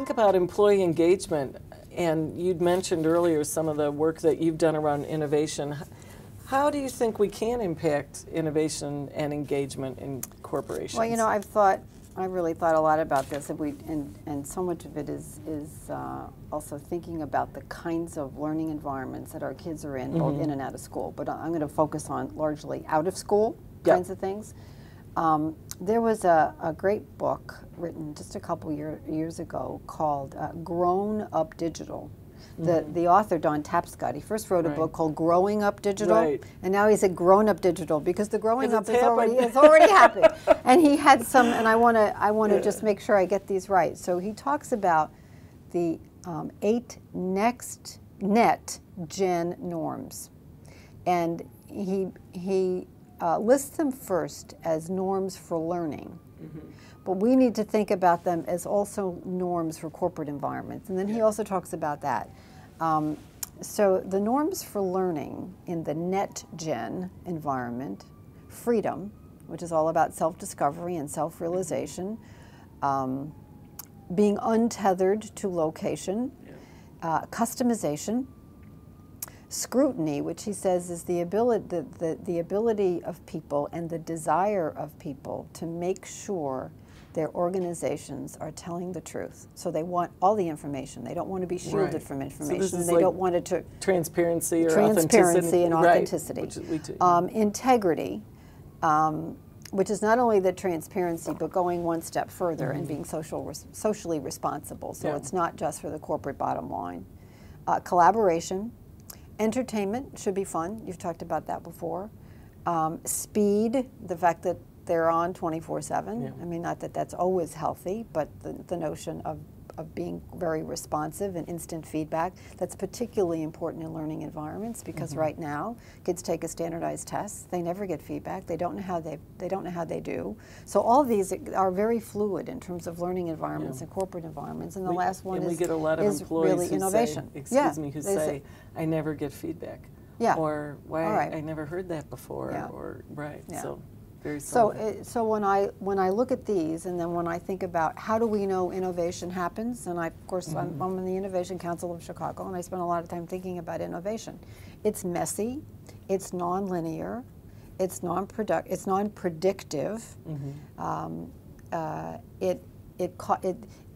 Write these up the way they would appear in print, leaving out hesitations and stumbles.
think about employee engagement, and you'd mentioned earlier some of the work that you've done around innovation, how do you think we can impact innovation and engagement in corporations? Well, you know, I really thought a lot about this, and so much of it is also thinking about the kinds of learning environments that our kids are in, both in and out of school. But I'm going to focus on largely out of school kinds of things. There was a great book written just a couple years ago called Grown Up Digital. The author, Don Tapscott, he first wrote a book called Growing Up Digital, and now he's at Grown Up Digital because the growing up is already happened. And he had some, and I want to just make sure I get these right. So he talks about the 8 next net gen norms, and he lists them first as norms for learning. But we need to think about them as also norms for corporate environments. And then he also talks about that. So the norms for learning in the net gen environment, freedom, which is all about self-discovery and self-realization, being untethered to location, customization, scrutiny, which he says is the ability of people and the desire of people to make sure their organizations are telling the truth. So they want all the information. They don't want to be shielded from information. So they don't want it to transparency or transparency and authenticity. Integrity, which is not only the transparency, but going one step further and being socially responsible. So it's not just for the corporate bottom line. Collaboration, entertainment should be fun. You've talked about that before. Speed, the fact that they're on 24/7. I mean, not that that's always healthy, but the notion of being very responsive and instant feedback, that's particularly important in learning environments because right now kids take a standardized test, they never get feedback, they don't know how they do. So all these are very fluid in terms of learning environments and corporate environments. And the last one we get a lot of employees really who innovation. Say, I never get feedback. Or why I never heard that before. Or so. So when I look at these, and then when I think about how do we know innovation happens, and of course I'm in the Innovation Council of Chicago, and I spend a lot of time thinking about innovation. It's messy, it's nonlinear, it's non-predictive.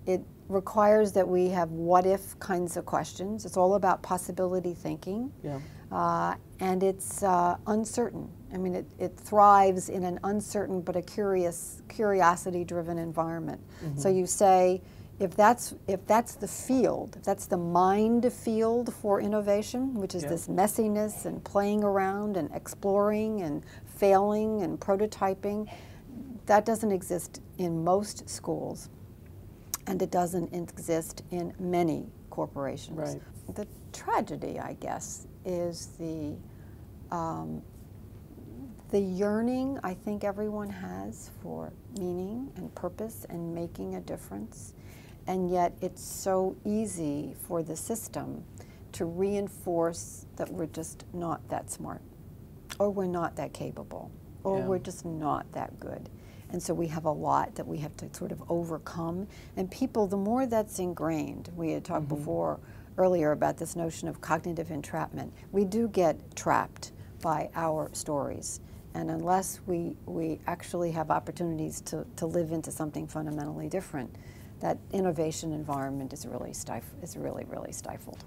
It requires that we have what-if kinds of questions. It's all about possibility thinking, and it's uncertain. I mean, it thrives in an uncertain but a curiosity-driven environment. So you say, if that's the field, if that's the mind field for innovation, which is this messiness and playing around and exploring and failing and prototyping, that doesn't exist in most schools, and it doesn't exist in many corporations. The tragedy, I guess, is the yearning I think everyone has for meaning and purpose and making a difference, and yet it's so easy for the system to reinforce that we're just not that smart, or we're not that capable, or we're just not that good. And so we have a lot that we have to sort of overcome. And people, the more that's ingrained, we had talked earlier about this notion of cognitive entrapment. We do get trapped by our stories. And unless we actually have opportunities to live into something fundamentally different, that innovation environment is really stifled.